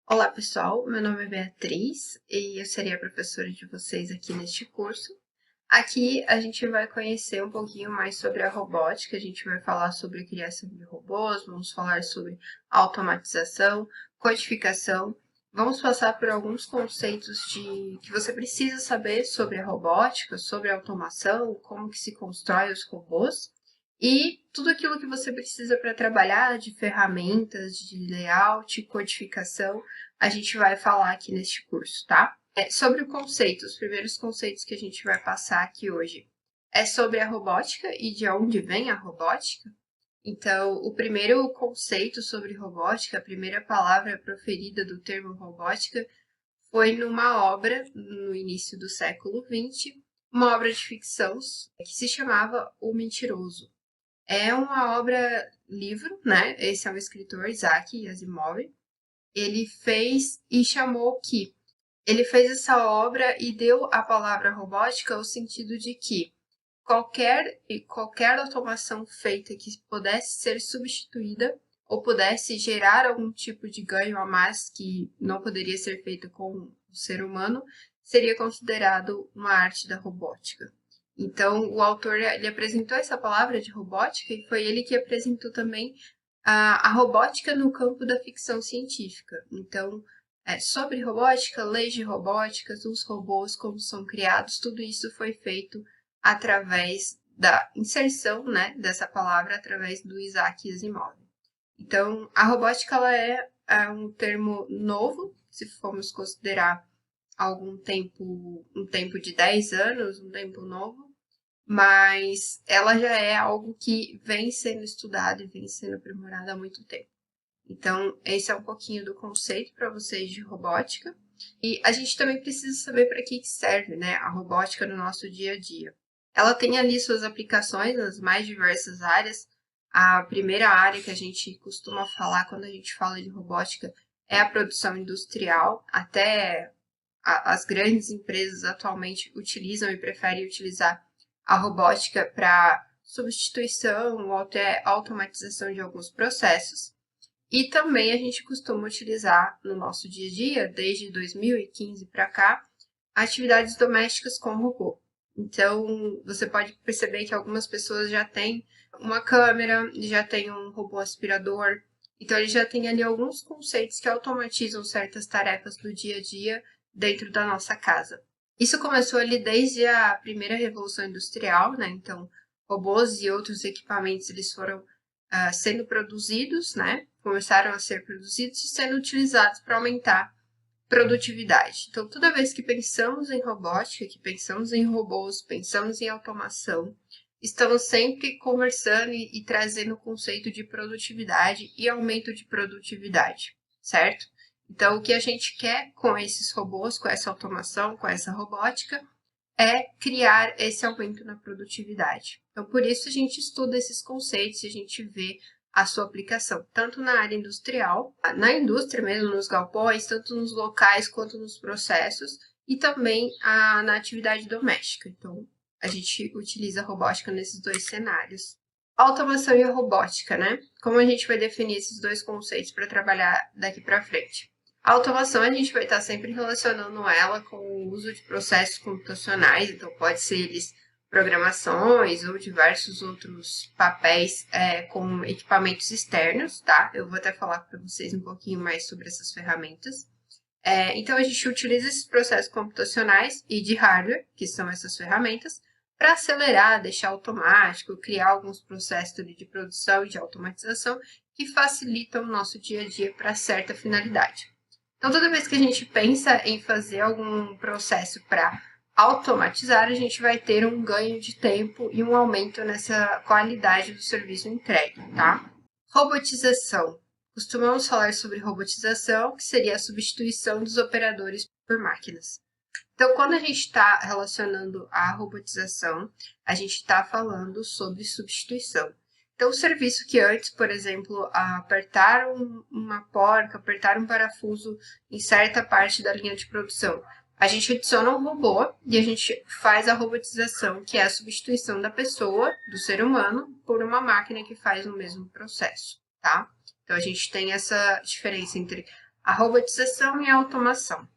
Olá, pessoal. Meu nome é Beatriz e eu serei a professora de vocês aqui neste curso. Aqui a gente vai conhecer um pouquinho mais sobre a robótica, a gente vai falar sobre a criação de robôs, vamos falar sobre automatização, codificação, vamos passar por alguns conceitos que você precisa saber sobre a robótica, sobre a automação, como que se constrói os robôs e tudo aquilo que você precisa para trabalhar de ferramentas, de layout, codificação, a gente vai falar aqui neste curso, tá? Sobre o conceito, os primeiros conceitos que a gente vai passar aqui hoje é sobre a robótica e de onde vem a robótica. Então, o primeiro conceito sobre robótica, a primeira palavra proferida do termo robótica, foi numa obra no início do século XX, uma obra de ficção que se chamava O Mentiroso. É uma obra livro, né? Esse é o escritor Isaac Asimov. Ele fez e chamou que ele fez essa obra e deu à palavra robótica o sentido de que qualquer automação feita que pudesse ser substituída ou pudesse gerar algum tipo de ganho a mais que não poderia ser feito com o ser humano, seria considerado uma arte da robótica. Então, o autor ele apresentou essa palavra de robótica e foi ele que apresentou também a robótica no campo da ficção científica. Então, sobre robótica, leis de robóticas, os robôs, como são criados, tudo isso foi feito através da inserção, né, dessa palavra através do Isaac Asimov. Então, a robótica ela é um termo novo, se formos considerar algum tempo, um tempo de 10 anos, um tempo novo, mas ela já é algo que vem sendo estudado e vem sendo aprimorado há muito tempo. Então, esse é um pouquinho do conceito para vocês de robótica. E a gente também precisa saber para que serve, né, a robótica no nosso dia a dia. Ela tem ali suas aplicações nas mais diversas áreas. A primeira área que a gente costuma falar quando a gente fala de robótica é a produção industrial. Até as grandes empresas atualmente utilizam e preferem utilizar a robótica para substituição ou até automatização de alguns processos. E também a gente costuma utilizar no nosso dia a dia, desde 2015 para cá, atividades domésticas com robô. Então, você pode perceber que algumas pessoas já têm uma câmera, já têm um robô aspirador. Então, ele já tem ali alguns conceitos que automatizam certas tarefas do dia a dia dentro da nossa casa. Isso começou ali desde a primeira revolução industrial, né? Então, robôs e outros equipamentos eles foram sendo produzidos, né? Começaram a ser produzidos e sendo utilizados para aumentar produtividade. Então, toda vez que pensamos em robótica, que pensamos em robôs, pensamos em automação, estamos sempre conversando e trazendo o conceito de produtividade e aumento de produtividade, certo? Então, o que a gente quer com esses robôs, com essa automação, com essa robótica, é criar esse aumento na produtividade. Então, por isso a gente estuda esses conceitos e a gente vê a sua aplicação, tanto na área industrial, na indústria mesmo, nos galpões, tanto nos locais quanto nos processos, e também na atividade doméstica. Então, a gente utiliza a robótica nesses dois cenários. A automação e a robótica, né? Como a gente vai definir esses dois conceitos para trabalhar daqui para frente? A automação a gente vai estar sempre relacionando ela com o uso de processos computacionais, então pode ser eles programações ou diversos outros papéis com equipamentos externos, tá? Eu vou até falar para vocês um pouquinho mais sobre essas ferramentas. Então, a gente utiliza esses processos computacionais e de hardware, que são essas ferramentas, para acelerar, deixar automático, criar alguns processos de produção e de automatização que facilitam o nosso dia a dia para certa finalidade. Então, toda vez que a gente pensa em fazer algum processo para automatizar, a gente vai ter um ganho de tempo e um aumento nessa qualidade do serviço entregue, tá? Robotização. Costumamos falar sobre robotização, que seria a substituição dos operadores por máquinas. Então, quando a gente está relacionando a robotização, a gente está falando sobre substituição. Então, o serviço que antes, por exemplo, apertar uma porca, apertar um parafuso em certa parte da linha de produção, a gente adiciona um robô e a gente faz a robotização, que é a substituição da pessoa, do ser humano, por uma máquina que faz o mesmo processo, tá? Então, a gente tem essa diferença entre a robotização e a automação.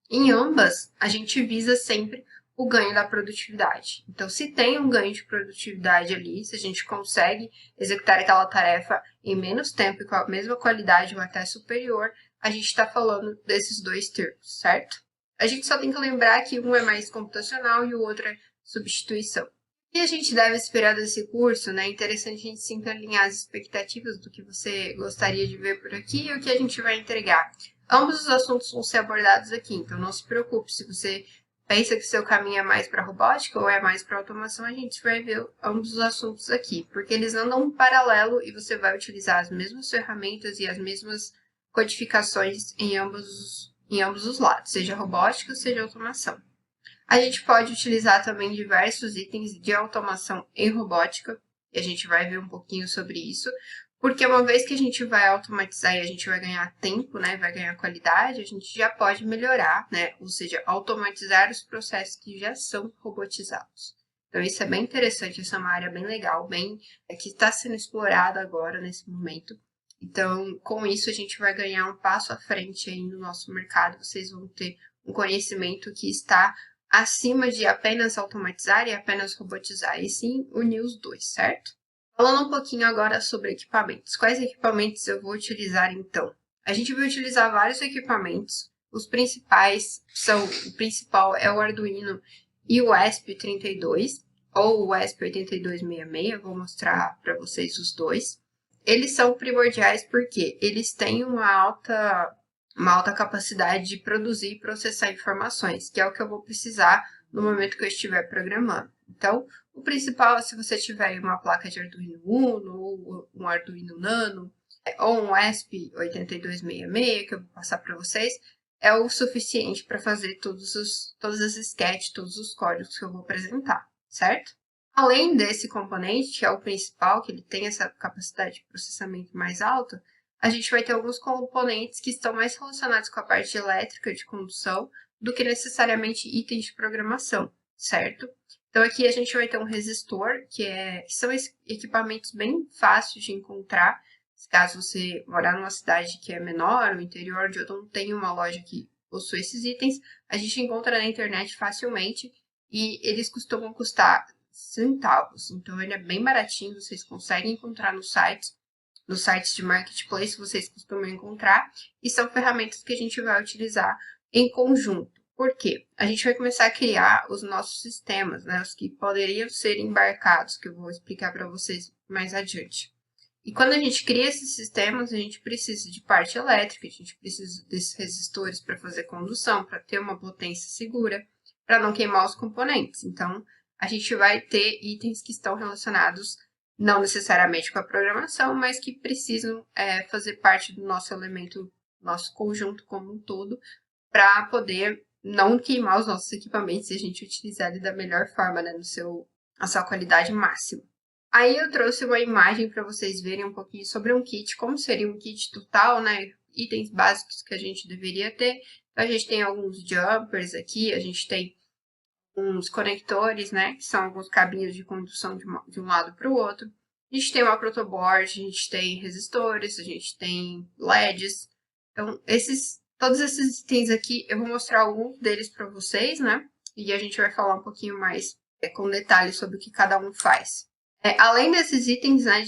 Em ambas, a gente visa sempre o ganho da produtividade. Então, se tem um ganho de produtividade ali, se a gente consegue executar aquela tarefa em menos tempo e com a mesma qualidade ou até superior, a gente está falando desses dois termos, certo? A gente só tem que lembrar que um é mais computacional e o outro é substituição. O que a gente deve esperar desse curso, né? É interessante a gente sempre alinhar as expectativas do que você gostaria de ver por aqui e o que a gente vai entregar. Ambos os assuntos vão ser abordados aqui, então não se preocupe se você pensa que seu caminho é mais para robótica ou é mais para automação, a gente vai ver ambos os assuntos aqui, porque eles andam em paralelo e você vai utilizar as mesmas ferramentas e as mesmas codificações em ambos os lados, seja robótica, seja automação. A gente pode utilizar também diversos itens de automação em robótica, e a gente vai ver um pouquinho sobre isso, porque uma vez que a gente vai automatizar e a gente vai ganhar tempo, né, vai ganhar qualidade, a gente já pode melhorar, né, ou seja, automatizar os processos que já são robotizados. Então isso é bem interessante, essa é uma área bem legal, que está sendo explorada agora nesse momento. Então, com isso a gente vai ganhar um passo à frente aí no nosso mercado, vocês vão ter um conhecimento que está acima de apenas automatizar e apenas robotizar, e sim unir os dois, certo? Falando um pouquinho agora sobre equipamentos. Quais equipamentos eu vou utilizar então? A gente vai utilizar vários equipamentos. Os principais o principal é o Arduino e o ESP32 ou o ESP8266, vou mostrar para vocês os dois. Eles são primordiais porque eles têm uma alta capacidade de produzir e processar informações, que é o que eu vou precisar no momento que eu estiver programando. Então, o principal, se você tiver uma placa de Arduino Uno, ou um Arduino Nano, ou um ESP8266, que eu vou passar para vocês, é o suficiente para fazer todas as sketches, todos os códigos que eu vou apresentar, certo? Além desse componente, que é o principal, que ele tem essa capacidade de processamento mais alta, a gente vai ter alguns componentes que estão mais relacionados com a parte elétrica de condução do que necessariamente itens de programação, certo? Então aqui a gente vai ter um resistor, que são equipamentos bem fáceis de encontrar, caso você morar numa cidade que é menor, no interior, onde eu não tenho uma loja que possui esses itens, a gente encontra na internet facilmente e eles costumam custar centavos. Então ele é bem baratinho, vocês conseguem encontrar nos sites de marketplace vocês costumam encontrar, e são ferramentas que a gente vai utilizar em conjunto. Por quê? A gente vai começar a criar os nossos sistemas, né, os que poderiam ser embarcados, que eu vou explicar para vocês mais adiante. E quando a gente cria esses sistemas, a gente precisa de parte elétrica, a gente precisa desses resistores para fazer condução, para ter uma potência segura, para não queimar os componentes. Então, a gente vai ter itens que estão relacionados não necessariamente com a programação, mas que precisam fazer parte do nosso elemento, nosso conjunto como um todo, para poder não queimar os nossos equipamentos e a gente utilizar ele da melhor forma, né, a sua qualidade máxima. Aí eu trouxe uma imagem para vocês verem um pouquinho sobre um kit, como seria um kit total, né, itens básicos que a gente deveria ter. Então, a gente tem alguns jumpers aqui, a gente tem uns conectores, né, que são alguns cabinhos de condução de um lado para o outro. A gente tem uma protoboard, a gente tem resistores, a gente tem LEDs. Então, todos esses itens aqui, eu vou mostrar alguns deles para vocês, né, e a gente vai falar um pouquinho mais com detalhes sobre o que cada um faz. Além desses itens, né,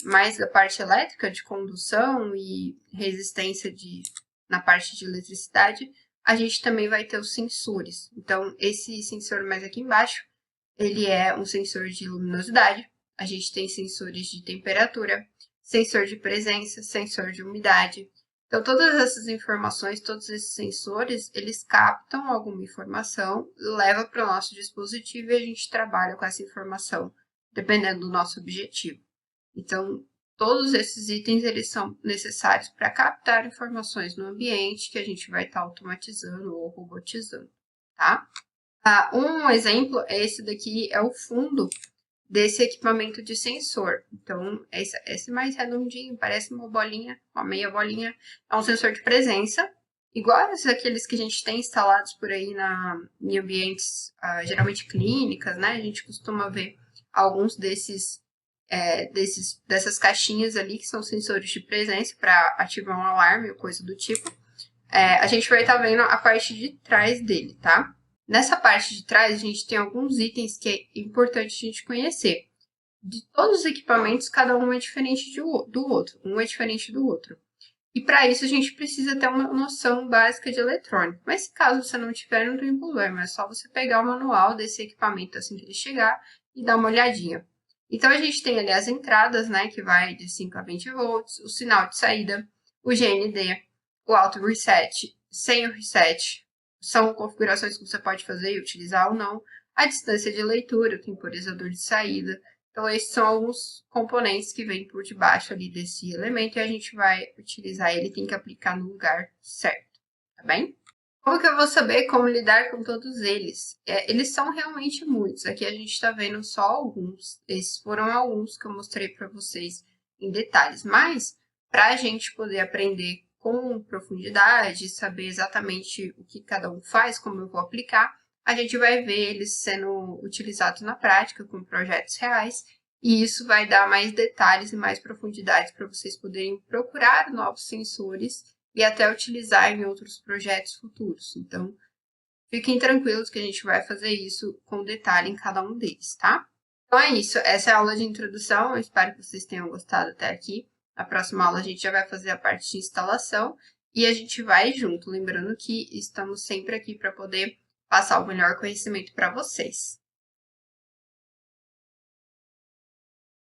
mais da parte elétrica, de condução e resistência na parte de eletricidade, a gente também vai ter os sensores. Então, esse sensor mais aqui embaixo, ele é um sensor de luminosidade. A gente tem sensores de temperatura, sensor de presença, sensor de umidade. Então, todas essas informações, todos esses sensores, eles captam alguma informação, levam para o nosso dispositivo e a gente trabalha com essa informação, dependendo do nosso objetivo. Então, todos esses itens, eles são necessários para captar informações no ambiente que a gente vai estar automatizando ou robotizando, tá? Um exemplo é esse daqui, é o fundo desse equipamento de sensor. Então, esse mais redondinho, parece uma bolinha, uma meia bolinha, é um sensor de presença, igual aqueles que a gente tem instalados por aí em ambientes, geralmente clínicas, né? A gente costuma ver alguns desses dessas caixinhas ali, que são sensores de presença para ativar um alarme ou coisa do tipo. A gente vai estar vendo a parte de trás dele, tá? Nessa parte de trás, a gente tem alguns itens que é importante a gente conhecer. De todos os equipamentos, cada um é diferente do outro. Um é diferente do outro. E para isso, a gente precisa ter uma noção básica de eletrônica. Mas se caso você não tiver, não tem problema. É só você pegar o manual desse equipamento assim que ele chegar e dar uma olhadinha. Então, a gente tem ali as entradas, né, que vai de 5 a 20 volts, o sinal de saída, o GND, o auto reset, sem o reset, são configurações que você pode fazer e utilizar ou não, a distância de leitura, o temporizador de saída. Então, esses são alguns componentes que vêm por debaixo ali desse elemento e a gente vai utilizar ele, tem que aplicar no lugar certo, tá bem? Como que eu vou saber como lidar com todos eles? Eles são realmente muitos. Aqui a gente está vendo só alguns. Esses foram alguns que eu mostrei para vocês em detalhes. Mas, para a gente poder aprender com profundidade, saber exatamente o que cada um faz, como eu vou aplicar, a gente vai ver eles sendo utilizados na prática, com projetos reais. E isso vai dar mais detalhes e mais profundidade para vocês poderem procurar novos sensores e até utilizar em outros projetos futuros. Então, fiquem tranquilos que a gente vai fazer isso com detalhe em cada um deles, tá? Então é isso, essa é a aula de introdução, eu espero que vocês tenham gostado até aqui. Na próxima aula a gente já vai fazer a parte de instalação e a gente vai junto, lembrando que estamos sempre aqui para poder passar o melhor conhecimento para vocês.